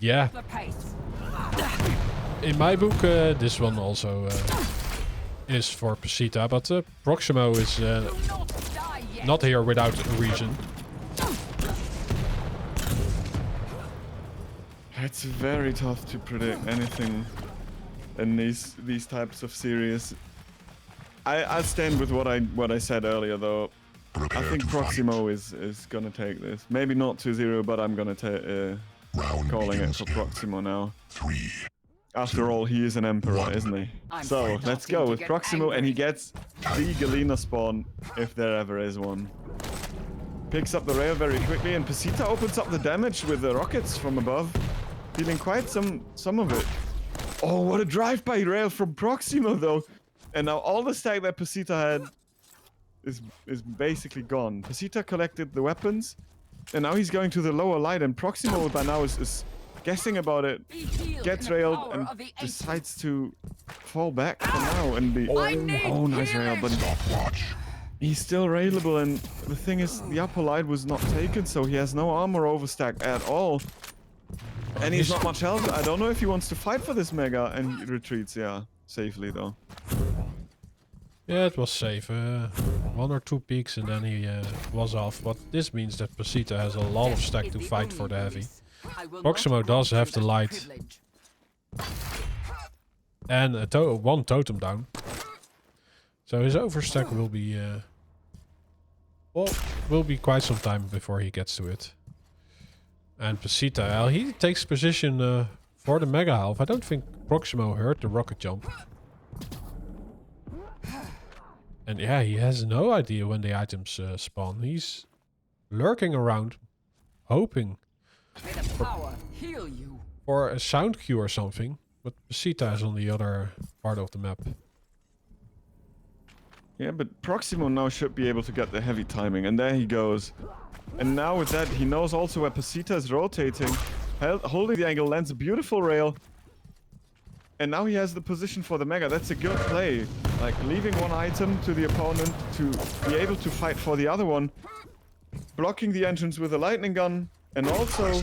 Yeah. In my book, this one also is for PASITA, but prox1mo is not here without a reason. It's very tough to predict anything in these types of series. I stand with what I said earlier though. I think prox1mo is gonna take this. Maybe not 2-0, but I'm gonna calling it for prox1mo now. After all, he is an emperor, isn't he? So let's go with prox1mo, and he gets the Galena spawn if there ever is one. Picks up the rail very quickly, and PASITA opens up the damage with the rockets from above, dealing quite some of it. Oh, what a drive-by rail from prox1mo though! And now all the stack that PASITA had is basically gone. PASITA collected the weapons, and now he's going to the lower light, and prox1mo by now is guessing about it, gets railed, and decides to fall back for now and be... Oh, nice rail, but he's still railable, and the thing is, the upper light was not taken, so he has no armor overstack at all. And he's not much health. I don't know if he wants to fight for this mega, and he retreats, yeah, safely though. Yeah, it was safe. 1 or 2 peaks and then he was off. But this means that PASITA has a lot of stack to fight for the heavy. prox1mo does have the light. And one totem down. So his overstack will be... will be quite some time before he gets to it. And PASITA, he takes position for the mega half. I don't think prox1mo heard the rocket jump. And yeah, he has no idea when the items spawn. He's lurking around, hoping for a sound cue or something. But PASITA is on the other part of the map. Yeah, but prox1mo now should be able to get the heavy timing, and there he goes. And now with that, he knows also where PASITA is rotating, holding the angle, lands a beautiful rail. And now he has the position for the mega. That's a good play. Like, leaving one item to the opponent to be able to fight for the other one. Blocking the entrance with a lightning gun. And also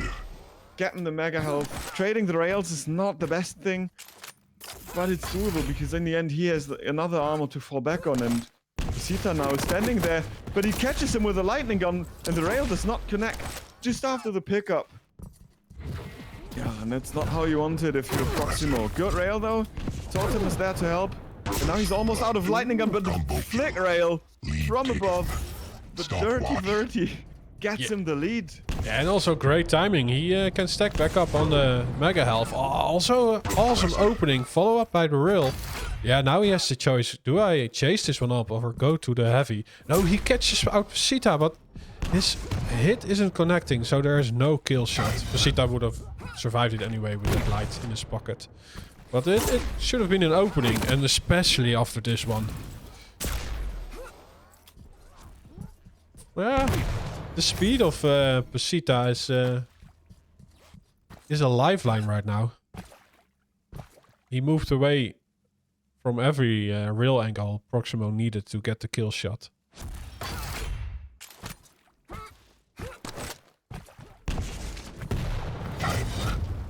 getting the mega health. Trading the rails is not the best thing. But it's doable because in the end he has another armor to fall back on. And PASITA now is standing there. But he catches him with a lightning gun. And the rail does not connect just after the pickup. Yeah, and that's not how you want it if you're prox1mo. Good rail though. Totem is there to help. And now he's almost out of lightning gun, but the flick rail from above. The dirty gets him the lead. Yeah, and also great timing. He can stack back up on the mega health. Oh, also awesome opening. Follow up by the rail. Yeah, now he has the choice. Do I chase this one up or go to the heavy? No, he catches out PASITA, but his hit isn't connecting, so there is no kill shot. PASITA would have survived it anyway with that light in his pocket. But it should have been an opening, and especially after this one. Yeah, the speed of PASITA is a lifeline right now. He moved away from every rail angle prox1mo needed to get the kill shot.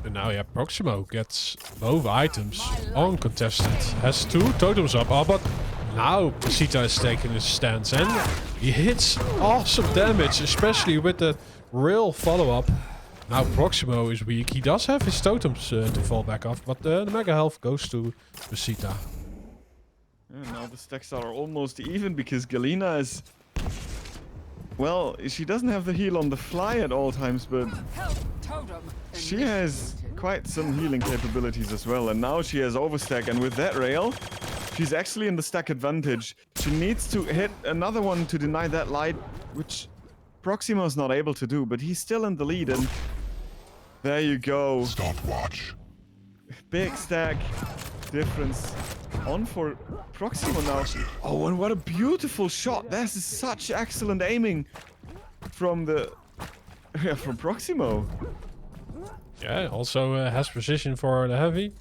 And now, yeah, prox1mo gets both items uncontested. Has 2 totems up. Oh, but now PASITA is taking his stance. And he hits awesome damage, especially with the rail follow-up. Now prox1mo is weak. He does have his totems to fall back off, but the mega health goes to PASITA. Yeah, now the stacks are almost even because Galena is... Well, she doesn't have the heal on the fly at all times, but she has quite some healing capabilities as well. And now she has overstack, and with that rail, she's actually in the stack advantage. She needs to hit another one to deny that light, which prox1mo is not able to do, but he's still in the lead, and there you go. Stopwatch. Big stack difference on for prox1mo now. Oh, and what a beautiful shot. This is such excellent aiming from from prox1mo. Yeah, also has position for the heavy.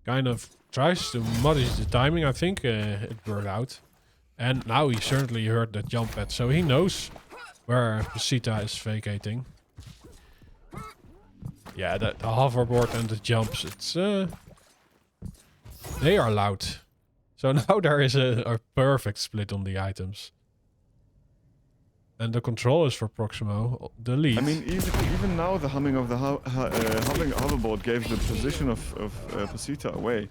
Kind of tries to muddy the timing. I think it worked out. And now he certainly heard that jump pad, so he knows where PASITA is vacating. Yeah, the hoverboard and the jumps, it's... they are loud. So now there is a perfect split on the items. And the controllers for prox1mo, delete. I mean, even now the humming of the hoverboard gave the position of PASITA away.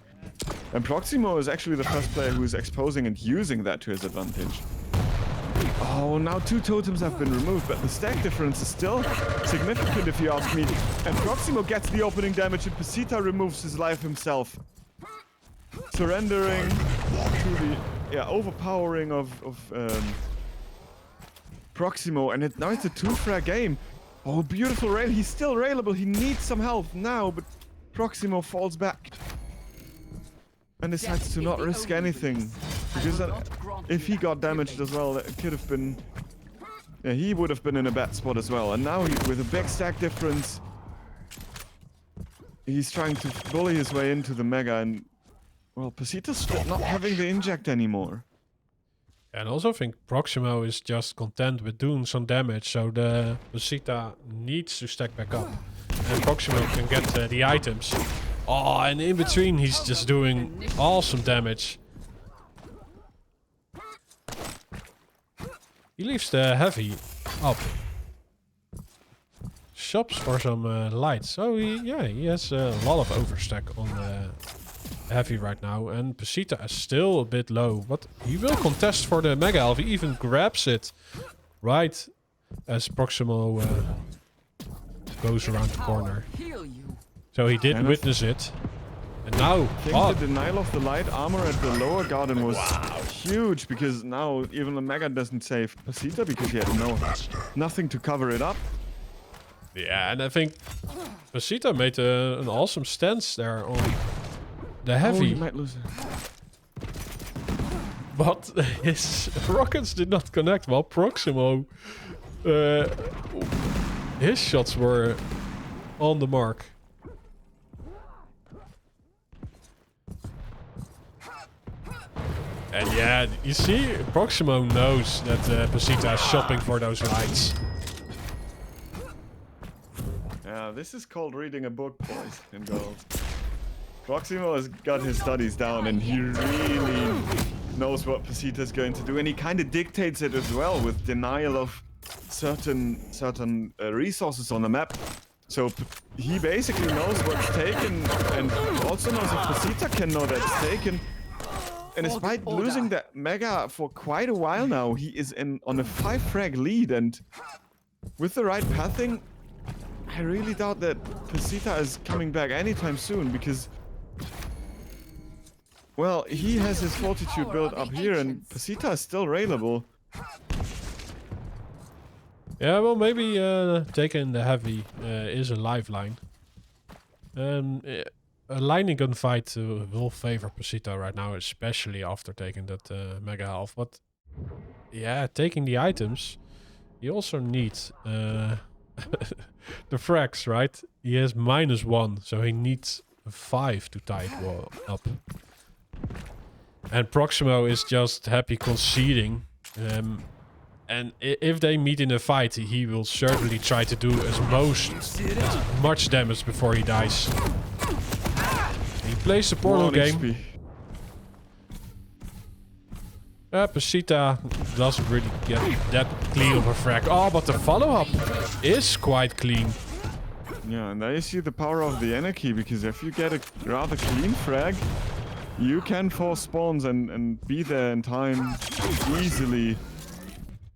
And prox1mo is actually the first player who is exposing and using that to his advantage. Oh, now 2 totems have been removed, but the stack difference is still significant if you ask me. And prox1mo gets the opening damage and PASITA removes his life himself. Surrendering to the overpowering of prox1mo, and now it's a 2-frag game. Oh, beautiful rail. He's still railable. He needs some help now, but prox1mo falls back and decides to not risk anything. Because if he got damaged as well, it could have been... Yeah, he would have been in a bad spot as well. And now with a big stack difference, he's trying to bully his way into the Mega, and well, PASITA's not having the inject anymore. And I also think prox1mo is just content with doing some damage, so the PASITA needs to stack back up. And prox1mo can get the items. Oh, and in between he's just doing awesome damage. He leaves the heavy up. Shops for some lights. So he has a lot of overstack on the heavy right now. And PASITA is still a bit low. But he will contest for the Mega Elf. He even grabs it right as prox1mo goes around the corner. So he did witness it. And now... I think the denial of the light armor at the lower garden was huge, because now even the Mega doesn't save PASITA because he had nothing to cover it up. Yeah, and I think PASITA made an awesome stance there on the heavy. Oh, he might lose it. But his rockets did not connect, while prox1mo, his shots were on the mark. And yeah, you see, prox1mo knows that PASITA is shopping for those lights. Yeah, this is called reading a book, boys and girls. prox1mo has got his studies down, and he really knows what PASITA is going to do, and he kind of dictates it as well with denial of certain resources on the map. So he basically knows what's taken, and also knows if PASITA can know that's taken. And despite losing that Mega for quite a while now, he is on a 5-frag lead, and with the right pathing, I really doubt that PASITA is coming back anytime soon, because, well, he has his fortitude built up here, and PASITA is still railable. Yeah, well, maybe taking the heavy is a lifeline. A lining gun fight will favor PASITA right now, especially after taking that Mega Half. But yeah, taking the items, you also need the frags, right? He has -1, so he needs 5 to tie it up. And prox1mo is just happy conceding. And if they meet in a fight, he will certainly try to do as much damage before he dies. He plays the portal game. PASITA doesn't really get that clean of a frag. Oh, but the follow-up is quite clean. Yeah, and there you see the power of the anarchy, because if you get a rather clean frag, you can force spawns and be there in time, easily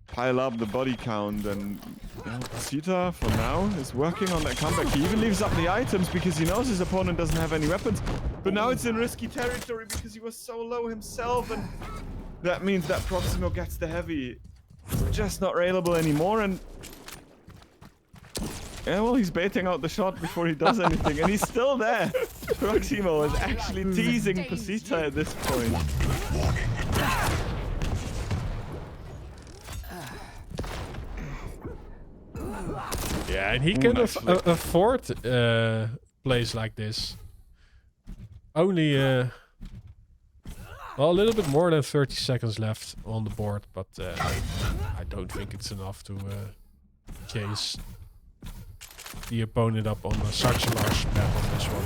pile up the body count, and PASITA for now is working on that comeback. He even leaves up the items because he knows his opponent doesn't have any weapons, but now it's in risky territory because he was so low himself, and that means that prox1mo gets the heavy. It's just not railable anymore, and yeah, well, he's baiting out the shot before he does anything, and he's still there. prox1mo is actually teasing PASITA at this point. Yeah, and he can afford plays like this. Only well, a little bit more than 30 seconds left on the board, but I don't think it's enough to chase. the opponent up on such a large map on this one.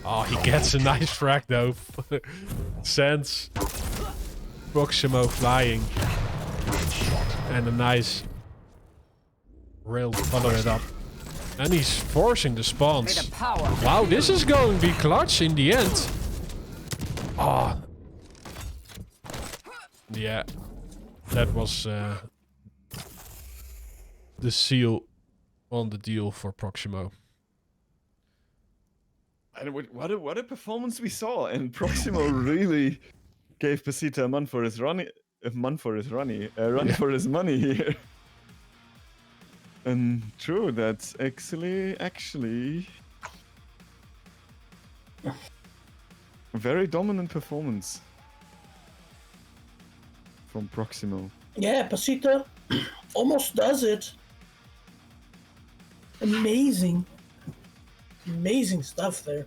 Oh, he gets a nice frag though. Sends prox1mo flying. And a nice rail to follow it up. And he's forcing the spawns. Wow, this is going to be clutch in the end. Oh. Yeah. That was the seal on the deal for prox1mo. And what a performance we saw, and prox1mo really gave PASITA a run for his money here. And true, that's actually a very dominant performance from prox1mo. Yeah, PASITA almost does it. Amazing. Amazing stuff there.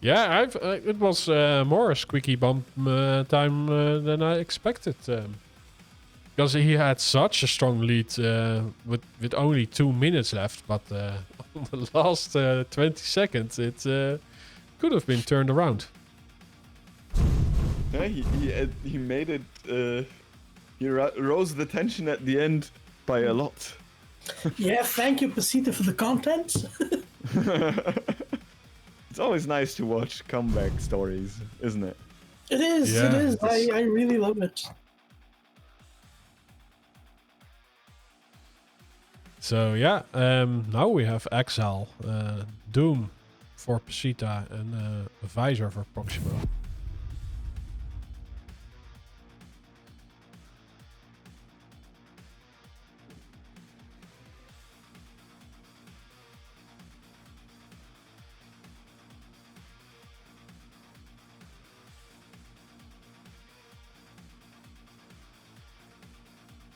Yeah, it was more a squeaky bump time than I expected. Because he had such a strong lead with only 2 minutes left. But on the last 20 seconds, it could have been turned around. Yeah, he made it. He rose the tension at the end by a lot. Yeah, thank you, PASITA, for the content. It's always nice to watch comeback stories, isn't it? It is, Yeah, it is. I really love it. So yeah, now we have Exile, Doom for PASITA, and Visor for prox1mo.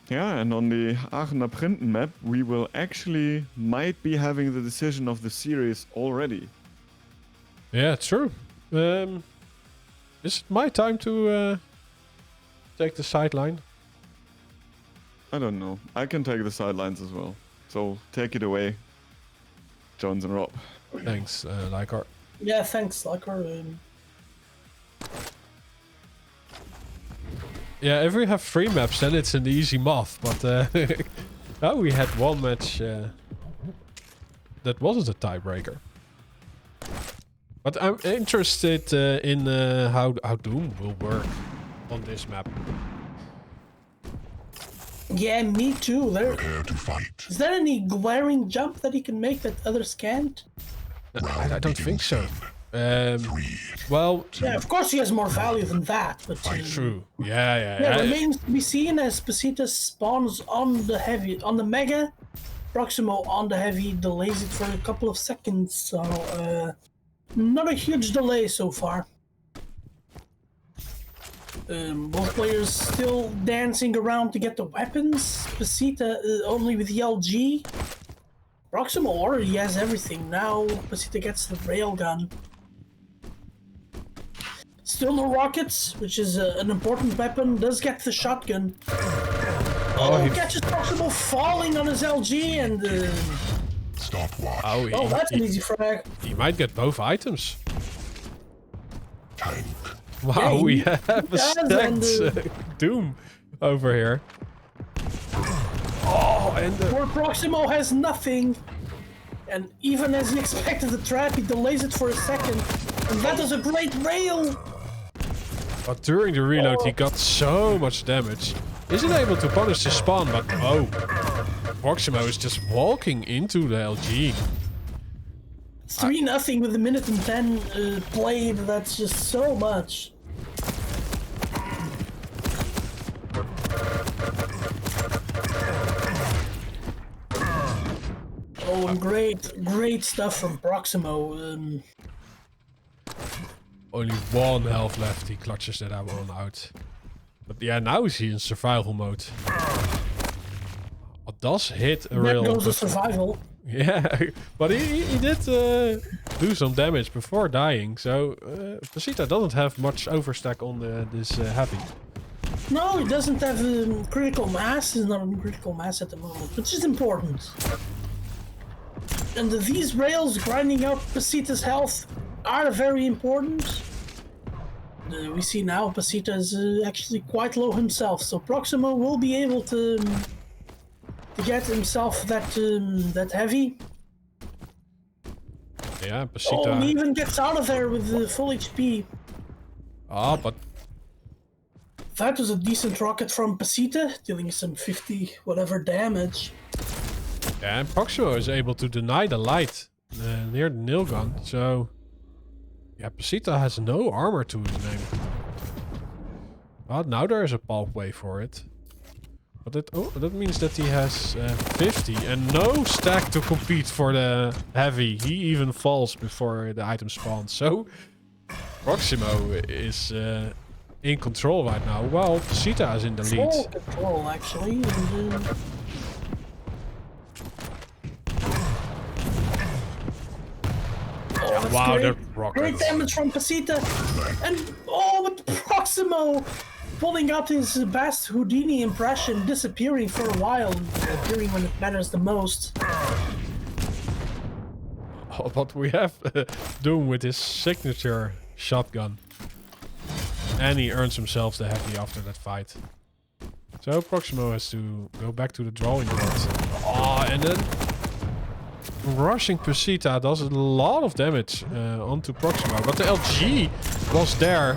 Yeah, and on the Aachener Printen map, we will actually might be having the decision of the series already. Yeah, true. Is it my time to take the sideline? I don't know. I can take the sidelines as well. So take it away, Jones and Rob. Thanks, Lycar. Yeah, thanks, Lycar. Yeah, if we have 3 maps, then it's an easy moth. But now we had one match that wasn't a tiebreaker. But I'm interested in how Doom will work on this map. Yeah, me too. Prepare to fight. Is there any glaring jump that he can make that others can't? I don't think so. Well, Yeah, of course he has more value than that, but true. Yeah. yeah, remains to be seen as PASITA spawns on the Mega. prox1mo on the heavy delays it for a couple of seconds, so not a huge delay so far. Both players still dancing around to get the weapons. PASITA only with the LG. prox1mo already has everything. Now PASITA gets the railgun. Still no rockets, which is an important weapon. Does get the shotgun. He catches prox1mo falling on his LG and... Stopwatch. Oh, that's an easy frag. He might get both items. Tank. Wow, Yeah, we he have a does, and, stacked Doom over here. Oh, and Poor prox1mo has nothing. And even as he expected the trap, he delays it for a second. And that is a great rail! but during the reload, he got so much damage. Isn't able to punish the spawn, but oh, prox1mo is just walking into the LG. 3-0 with a minute and 10 played. That's just so much. Oh, and great stuff from prox1mo. Only 1 health left. He clutches that one out. But yeah, now is he in survival mode. It does hit a There rail. goes the survival. Yeah, but he did do some damage before dying. So PASITA doesn't have much overstack on this heavy. No, he doesn't have critical mass. He's not on critical mass at the moment, which is important. And these rails grinding out PASITA's health are very important. We see now PASITA is actually quite low himself, so prox1mo will be able to get himself that heavy. Yeah, PASITA. Oh, and he even gets out of there with the full HP. Ah, but That was a decent rocket from PASITA, dealing some 50 whatever damage. yeah, and prox1mo is able to deny the light near the nail gun, so yeah, PASITA has no armor to his name. But now there is a pulp way for it. But that means that he has 50 and no stack to compete for the heavy. He even falls before the item spawns. So prox1mo is in control right now, while PASITA is in the lead. Full control, actually. And, oh, that's wow, great. that rocket. Great damage from PASITA. And oh, with prox1mo pulling out his best Houdini impression, disappearing for a while, appearing when it matters the most. Oh, but we have Doom with his signature shotgun. And he earns himself the heavy after that fight. So prox1mo has to go back to the drawing board. Oh, and then rushing PASITA does a lot of damage onto prox1mo. But the LG was there.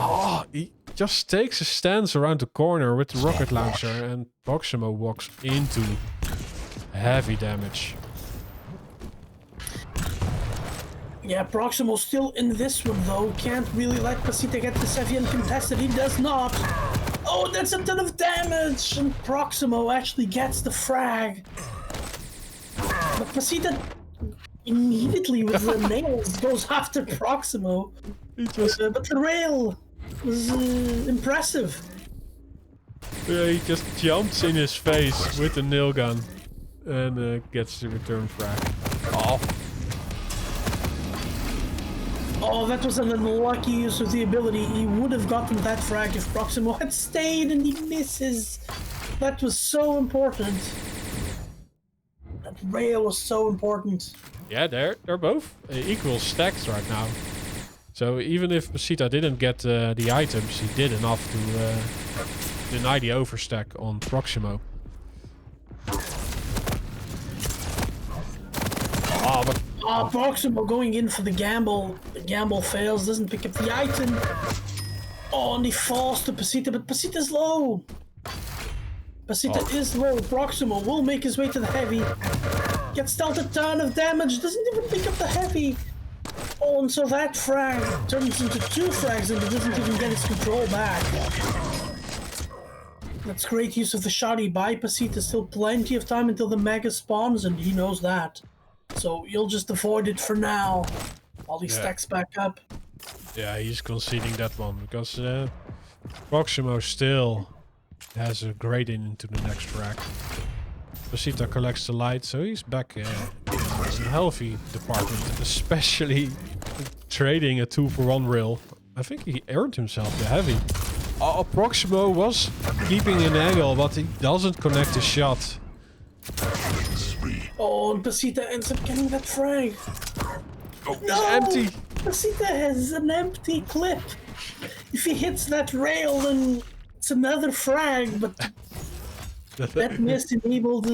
Oh, he just takes a stance around the corner with the rocket launcher, and prox1mo walks into heavy damage. Yeah, prox1mo still in this one though. Can't really let PASITA get this heavy uncontested. He does not. Oh, that's a ton of damage! And prox1mo actually gets the frag. But PASITA immediately with the nails goes after prox1mo. But the rail was impressive. Yeah, he just jumps in his face with the nail gun and gets the return frag. Oh. Oh, that was an unlucky use of the ability. He would have gotten that frag if prox1mo had stayed, and he misses. That was so important. That rail was so important. Yeah, they're both equal stacks right now. So even if PASITA didn't get the items, he did enough to deny the overstack on prox1mo. Oh, but prox1mo going in for the gamble. The gamble fails, doesn't pick up the item. Oh, and he falls to PASITA, but PASITA's low. PASITA is low. prox1mo will make his way to the heavy. Gets dealt a ton of damage, doesn't even pick up the heavy. Oh, and so that frag turns into 2 frags and he doesn't even get his control back. That's great use of the shotty by PASITA. Still plenty of time until the mega spawns, and he knows that. So you'll just avoid it for now while he stacks back up. yeah, he's conceding that one because prox1mo still has a great into the next frag. PASITA collects the light, so he's back in the healthy department, especially trading a 2-for-1 rail. I think he earned himself the heavy. Oh, prox1mo was keeping an angle, but he doesn't connect the shot. Oh, and PASITA ends up getting that frag. Oh, No! it's empty. PASITA has an empty clip. If he hits that rail, then it's another frag, but that miss enabled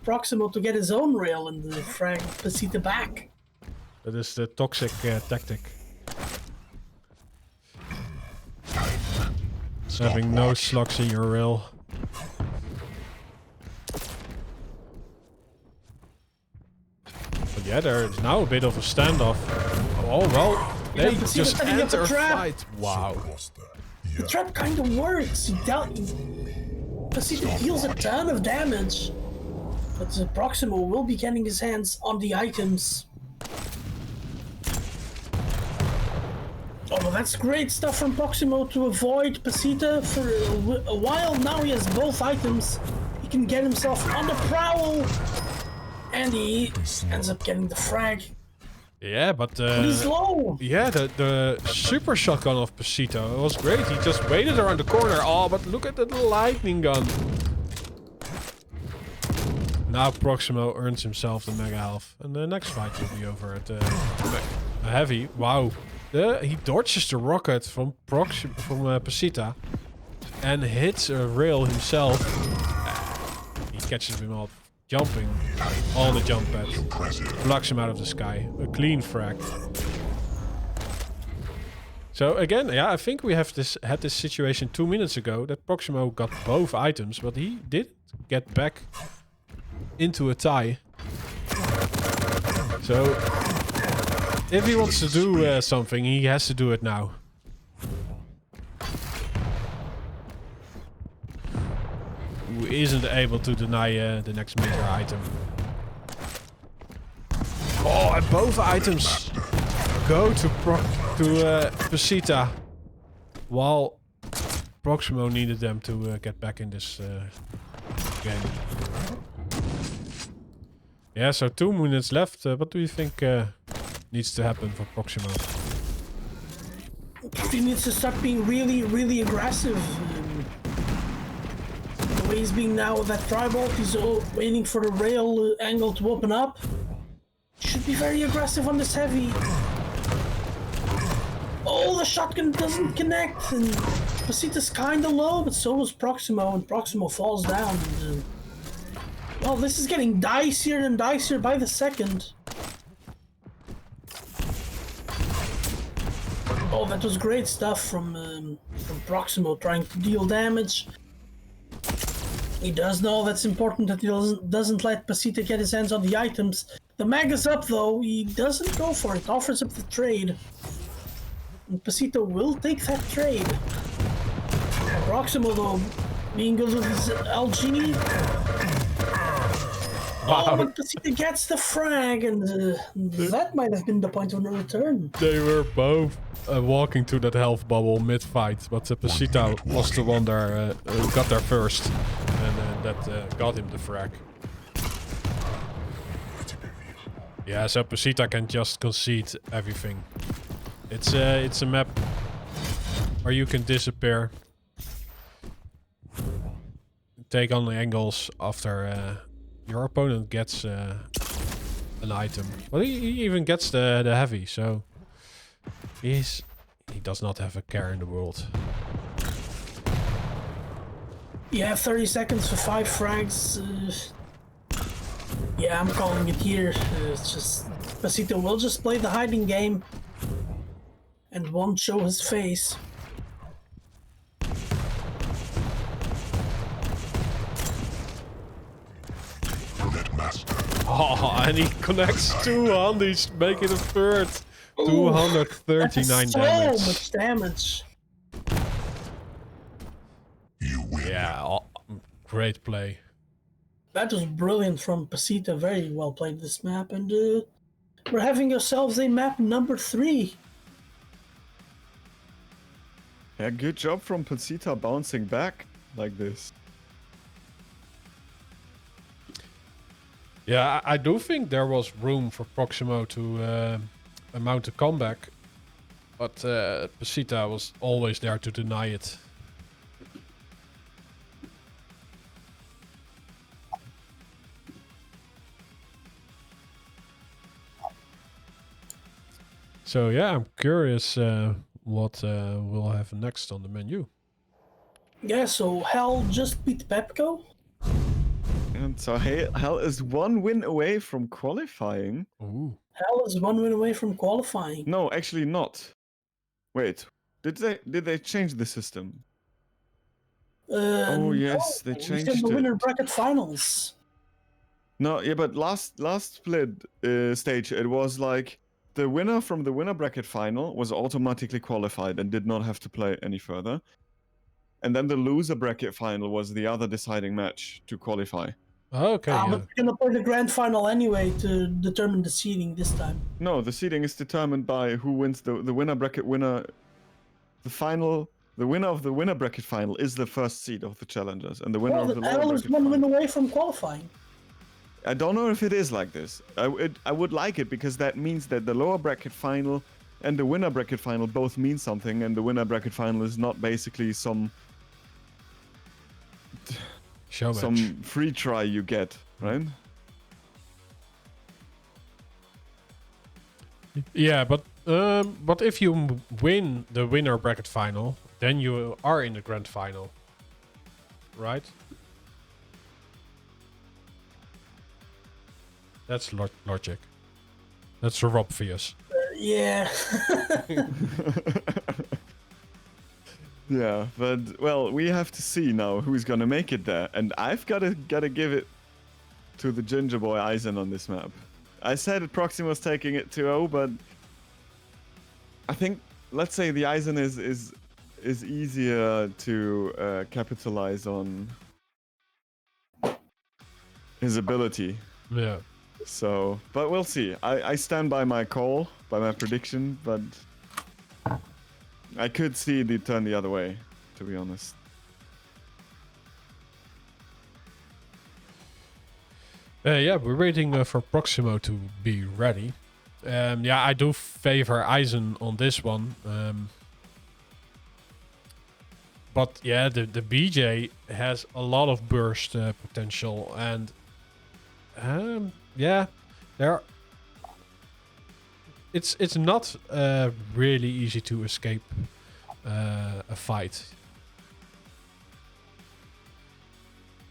prox1mo to get his own rail and frag PASITA back. That is the toxic tactic. Having no slugs in your rail. But yeah, there is now a bit of a standoff. Oh well, they PASITA just setting up a enter a trap. fight. Wow. The trap kind of works. PASITA deals a ton of damage. But prox1mo will be getting his hands on the items. Oh, well, that's great stuff from prox1mo to avoid PASITA for a while. Now he has both items. He can get himself on the prowl. And he ends up getting the frag. Yeah, but He's low. yeah, the super shotgun of PASITA was great. He just waited around the corner. Oh, but look at that lightning gun. Now prox1mo earns himself the mega health. And the next fight will be over at a heavy. Wow. He dodges the rocket from PASITA and hits a rail himself. He catches him up, jumping on the jump pad. Plucks him out of the sky. A clean frag. So again, yeah, I think we had this situation 2 minutes ago that prox1mo got both items, but he did get back into a tie. So if he wants to do something, he has to do it now. Who isn't able to deny the next major item. Oh, and both items go to PASITA, while prox1mo needed them to get back in this game. Yeah, so 2 minutes left. What do you think needs to happen for prox1mo? He needs to start being really, really aggressive. The way he's being now with that tri-bolt, he's waiting for the rail angle to open up. Should be very aggressive on this heavy. Oh, the shotgun doesn't connect, and PASITA's kinda low, but so is prox1mo, and prox1mo falls down. And, well, this is getting dicier and dicier by the second. Oh, that was great stuff from prox1mo, trying to deal damage. He does know that's important, that he doesn't let PASITA get his hands on the items. The mag is up though, he doesn't go for it, offers up the trade. And PASITA will take that trade. prox1mo though, being good with his LG. Wow. Oh, but PASITA gets the frag, and that might have been the point of no return. They were both walking to that health bubble mid-fight, but PASITA was the one there who got there first, and that got him the frag. Yeah, so PASITA can just concede everything. It's a map where you can disappear, take on the angles after your opponent gets an item. Well, he even gets the heavy, so he does not have a care in the world. You have 30 seconds for 5 frags. Yeah, I'm calling it here. It's just PASITA will just play the hiding game and won't show his face. Oh, and he connects 2 handies, making a third. 239 so damage. much damage. You win. Yeah, great play. That was brilliant from PASITA. Very well played this map, and we're having ourselves a map number 3. Yeah, good job from PASITA bouncing back like this. Yeah, I do think there was room for prox1mo to mount a comeback, but PASITA was always there to deny it. So yeah, I'm curious what we'll have next on the menu. Yeah, so Hell just beat Pepco. And so Hell is 1 win away from qualifying. Ooh. Hell is 1 win away from qualifying. No, actually not. Wait, did they change the system? Oh yes, they We changed said the winner it. bracket finals. No, yeah, but last split stage, it was like the winner from the winner bracket final was automatically qualified and did not have to play any further. And then the loser bracket final was the other deciding match to qualify. Okay. Yeah. But we're gonna play the grand final anyway to determine the seeding this time. No, the seeding is determined by who wins the winner bracket winner. The winner of the winner bracket final is the first seed of the challengers, and the winner of the lower Hell is bracket 1 win final. away from qualifying. I don't know if it is like this. I would like it because that means that the lower bracket final and the winner bracket final both mean something, and the winner bracket final is not basically some free try you get, right? Yeah, but if you win the winner bracket final, then you are in the grand final, right? That's logic. That's obvious. Yeah. Yeah, but well, we have to see now who's gonna make it there, and I've gotta give it to the Ginger Boy Eisen on this map. I said Proximo's taking it 2-0, but I think, let's say the Eisen is easier to capitalize on his ability. Yeah. So, but we'll see. I stand by my call, by my prediction, but I could see it turn the other way, to be honest. Yeah, we're waiting for Proximo to be ready. Yeah, I do favor Eisen on this one. But yeah, the BJ has a lot of burst potential, and yeah, it's not really easy to escape a fight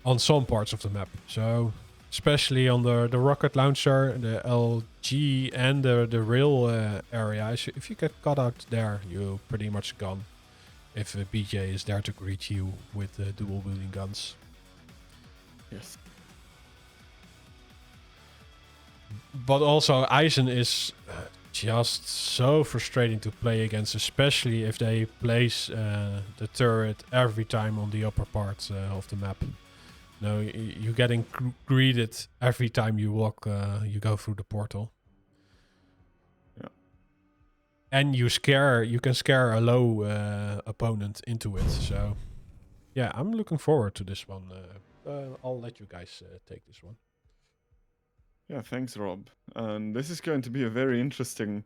on some parts of the map. So especially on the rocket launcher, the LG, and the rail area. If you get caught out there, you're pretty much gone. If a BJ is there to greet you with dual wielding guns. Yes. But also, Eisen is just so frustrating to play against, especially if they place the turret every time on the upper part of the map. No, you're getting greeted every time you walk, you go through the portal. Yeah. And you can scare a low opponent into it. So, yeah, I'm looking forward to this one. I'll let you guys take this one. Yeah, thanks, Rob. And this is going to be a very interesting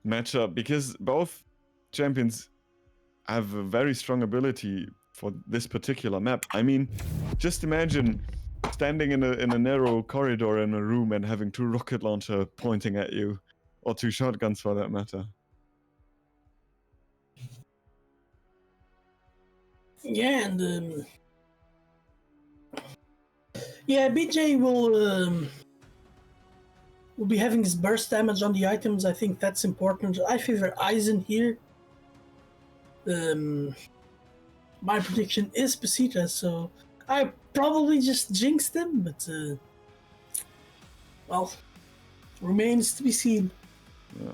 matchup because both champions have a very strong ability for this particular map. I mean, just imagine standing in a narrow corridor in a room and having 2 rocket launcher pointing at you, or 2 shotguns for that matter. Yeah, and yeah, BJ will be having his burst damage on the items. I think that's important. I favor Eisen here. My prediction is PASITA, so I probably just jinxed him, but well, remains to be seen. Yeah.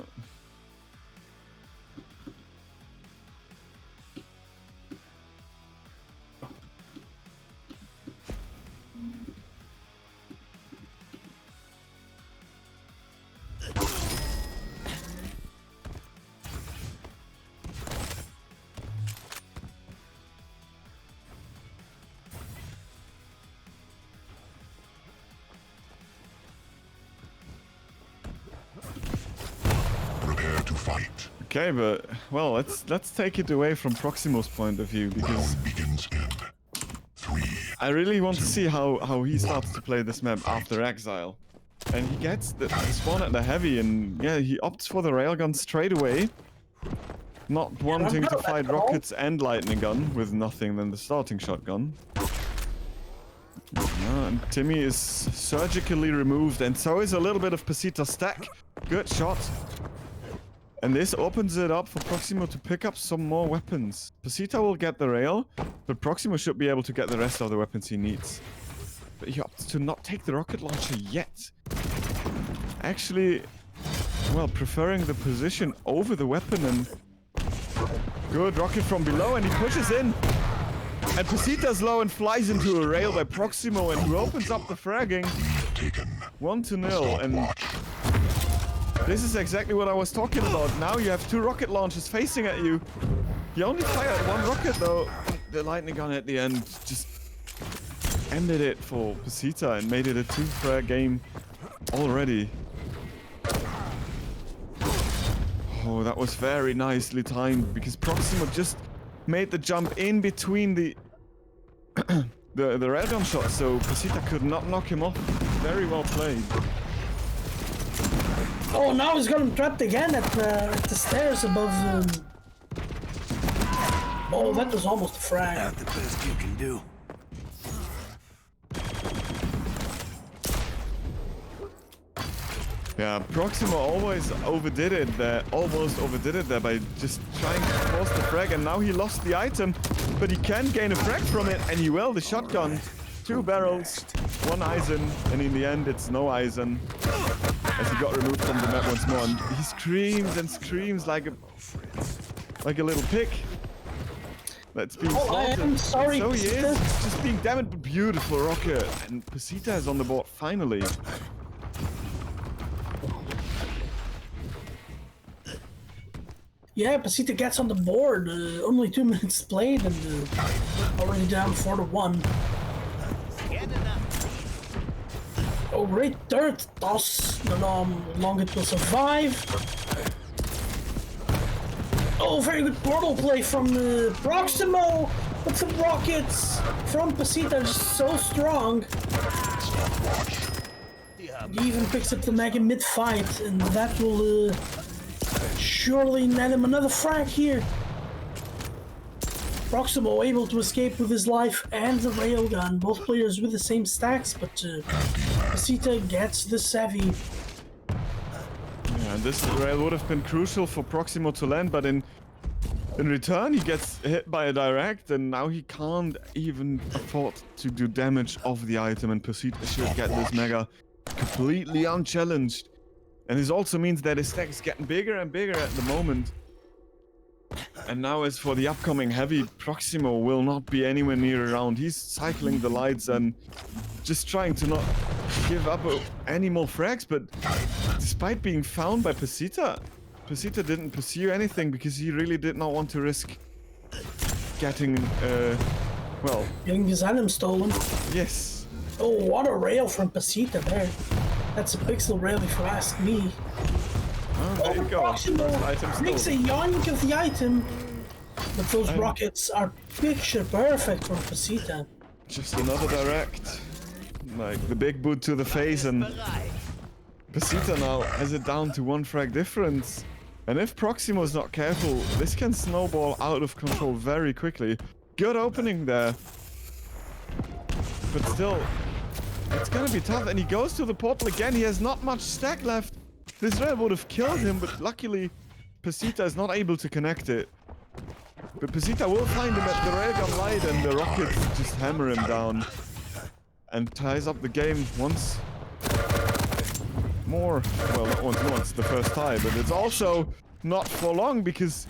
Okay, but well, let's take it away from Proximo's point of view because Begins in 3. I really want to see how he starts to play this map after Exile. And he gets the spawn at the heavy, and yeah, he opts for the railgun straight away, not wanting to fight rockets and lightning gun with nothing than the starting shotgun. And Timmy is surgically removed, and so is a little bit of PASITA stack. Good shot. And this opens it up for Proximo to pick up some more weapons. PASITA will get the rail, but Proximo should be able to get the rest of the weapons he needs. But he opts to not take the rocket launcher yet. Actually, well, preferring the position over the weapon, and good rocket from below, and he pushes in. And PASITA's low and flies into a rail by Proximo, and who opens up the fragging. 1-0, and this is exactly what I was talking about. Now you have 2 rocket launchers facing at you. You only fired 1 rocket though. The lightning gun at the end just ended it for PASITA and made it a 2-frag game already. Oh, that was very nicely timed because prox1mo just made the jump in between the the railgun shot, so PASITA could not knock him off. Very well played. Oh, now he's got him trapped again at the stairs above. Oh, that was almost a frag. Not the best you can do. Yeah, prox1mo always overdid it there, almost overdid it there by just trying to force the frag, and now he lost the item, but he can gain a frag from it, and he will. The shotgun, 2 barrels, 1 Eisen, and in the end it's no Eisen, as he got removed from the map once more, and he screams and screams like a little pig that's being slaughtered. I am sorry, So he PASITA. is, just being damaged, but beautiful rocket, and PASITA is on the board finally. Yeah, PASITA gets on the board. Only 2 minutes played and already down 4-1. Oh, great third toss. Don't know how long it will survive. Oh, very good portal play from prox1mo. But the rockets from PASITA are just so strong. He even picks up the Mega mid-fight, and that will surely net him another frag here. prox1mo able to escape with his life and the railgun. Both players with the same stacks, but PASITA gets the savvy. Yeah, and this rail would have been crucial for prox1mo to land, but in return he gets hit by a direct, and now he can't even afford to do damage of the item, and PASITA should get this mega completely unchallenged. And this also means that his stack is getting bigger and bigger at the moment. And now as for the upcoming heavy, prox1mo will not be anywhere near around. He's cycling the lights and just trying to not give up any more frags, but despite being found by PASITA, PASITA didn't pursue anything because he really did not want to risk getting, well... Getting his item stolen. Yes. Oh, what a rail from PASITA there. That's a pixel rail if you ask me. Oh, there you go. prox1mo makes a yoink of the item, but those rockets are picture perfect from PASITA. Just another direct. Like the big boot to the face, and PASITA now has it down to 1 frag difference. And if prox1mo is not careful, this can snowball out of control very quickly. Good opening there. But still, it's gonna be tough, and he goes to the portal again. He has not much stack left. This rail would have killed him, but luckily PASITA is not able to connect it. But PASITA will find him at the railgun light, and the rockets just hammer him down. And ties up the game once more. Well, not once more, it's the first tie, but it's also not for long because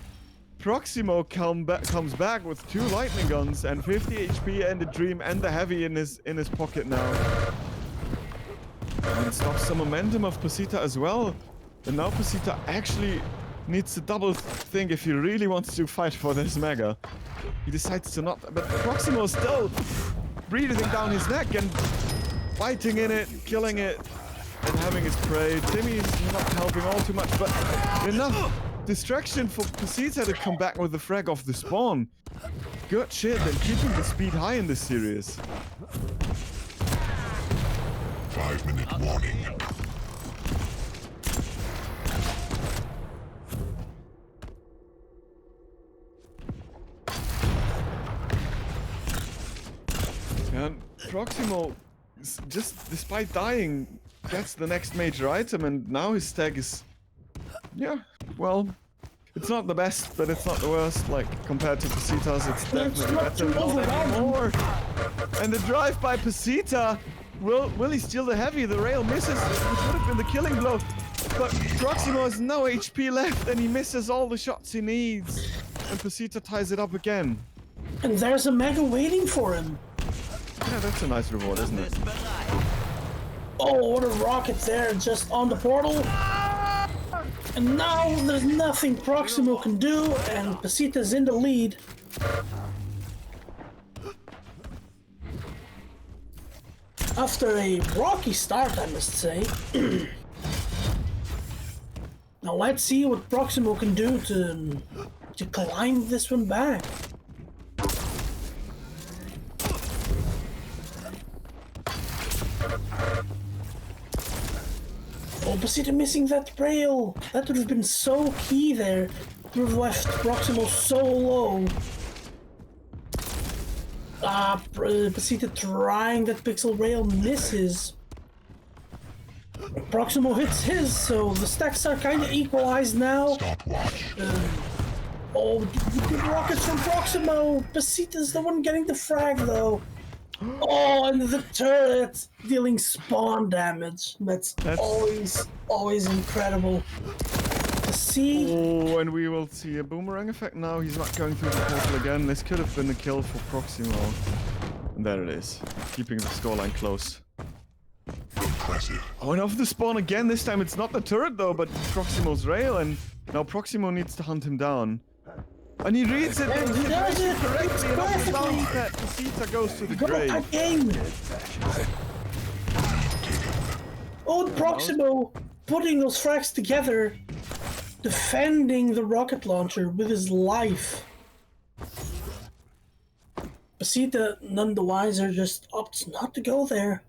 prox1mo comes back with 2 lightning guns and 50 HP and the dream and the heavy in his pocket now. And stops the momentum of PASITA as well. And now PASITA actually needs to double think if he really wants to fight for this mega. He decides to not, but prox1mo is still breathing down his neck and biting in it, killing it, and having his prey. Timmy is not helping all too much, but enough distraction for PASITA to come back with the frag off the spawn. Good shit, and keeping the speed high in this series. 5-minute warning. And prox1mo, just despite dying, gets the next major item, and now his stack is, yeah, well, it's not the best, but it's not the worst. Like compared to PASITA's, it's definitely better. Not anymore. And the drive by PASITA. Will he steal the heavy? The rail misses, which would have been the killing blow. But prox1mo has no HP left, and he misses all the shots he needs. And PASITA ties it up again. And there's a mega waiting for him. Yeah, that's a nice reward, isn't it? Oh, what a rocket there, just on the portal. And now there's nothing prox1mo can do, and PASITA's in the lead. after a rocky start, I must say. Now let's see what Proximo can do to climb this one back. Oh, PASITA missing that rail. That would have been so key there. To have left Proximo so low. PASITA trying that pixel rail misses. Proximo hits his, so the stacks are kind of equalized now. Stopwatch. Oh, good rockets from Proximo. PASITA's the one getting the frag though. Oh, and the turret dealing spawn damage. That's always incredible to see. Oh, and we will see a boomerang effect now. He's not going through the portal again. This could have been a kill for Proximo. And there it is, keeping the scoreline close. Impressive. Oh, and off the spawn again. This time it's not the turret though, but Proximo's rail. And now Proximo needs to hunt him down. And he reads it And he does it correctly. And off the perfectly. bounce that PASITA goes to the Go grave. again. Oh, Proximo putting those frags together, defending the rocket launcher with his life. PASITA, none the wiser, just opts not to go there.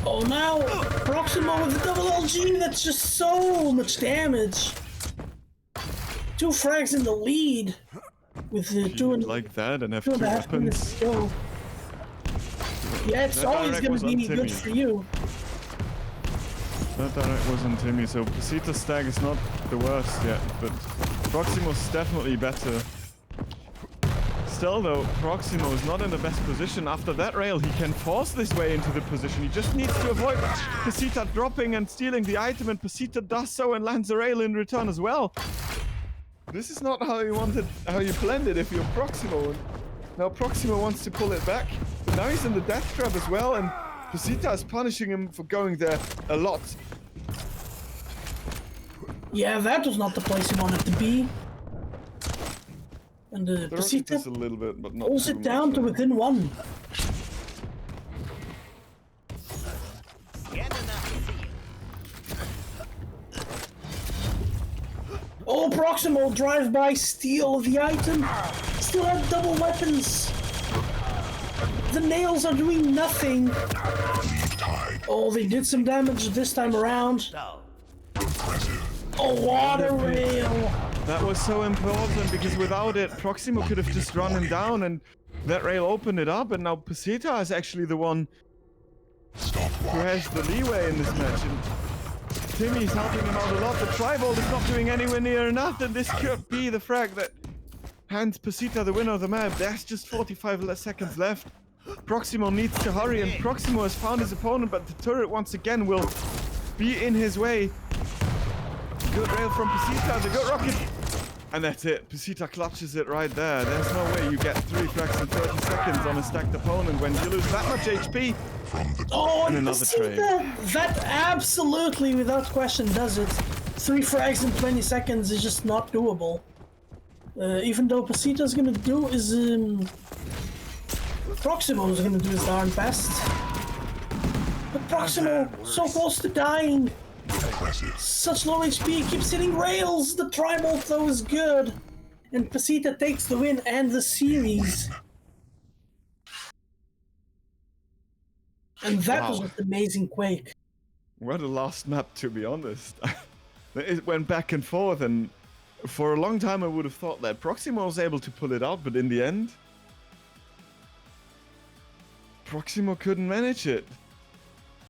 Oh, now Proximo with the double LG, that's just so much damage. 2 frags in the lead with the Like that and have 2 2.5 minutes weapons. to go. Yeah, it's That always direct gonna was be on good Timmy. for you. That direct wasn't Timmy, so PASITA's stag is not the worst yet, but Proximo's definitely better. Still though, Proximo is not in the best position. After that rail, he can force this way into the position. He just needs to avoid PASITA dropping and stealing the item, and PASITA does so and lands a rail in return as well. This is not how you planned it if you're Proximo. And now Proximo wants to pull it back, but now he's in the death trap as well, and PASITA is punishing him for going there a lot. Yeah, that was not the place he wanted to be. And The rocket PASITA is a little bit, but not pulls too it down much. to within 1. Oh, Proximo drive-by steal of the item. Still have double weapons. The nails are doing nothing. Oh, they did some damage this time around. Oh, water rail. That was so important because without it, Proximo could have just run him down and that rail opened it up, and now PASITA is actually the one who has the leeway in this match. And Timmy's helping him out a lot. The tri-bolt is not doing anywhere near enough, and this could be the frag that hands PASITA the winner of the map. There's just 45 seconds left. Proximo needs to hurry, and Proximo has found his opponent, but the turret once again will be in his way. Good rail from PASITA, the good rocket. And that's it. PASITA clutches it right there. There's no way you get 3 frags in 30 seconds on a stacked opponent when you lose that much HP. Oh, And and another trade. PASITA, that absolutely, without question, does it. 3 frags in 20 seconds is just not doable. Even though PASITA's gonna do is, Proximo's gonna do his darn best. But Proximo, so close to dying. Such low HP, keeps hitting rails. The tri-bolt though is good. And PASITA takes the win and the series. And that was an amazing Quake. What a last map, to be honest. It went back and forth, and for a long time I would have thought that Proximo was able to pull it out, but in the end, Proximo couldn't manage it.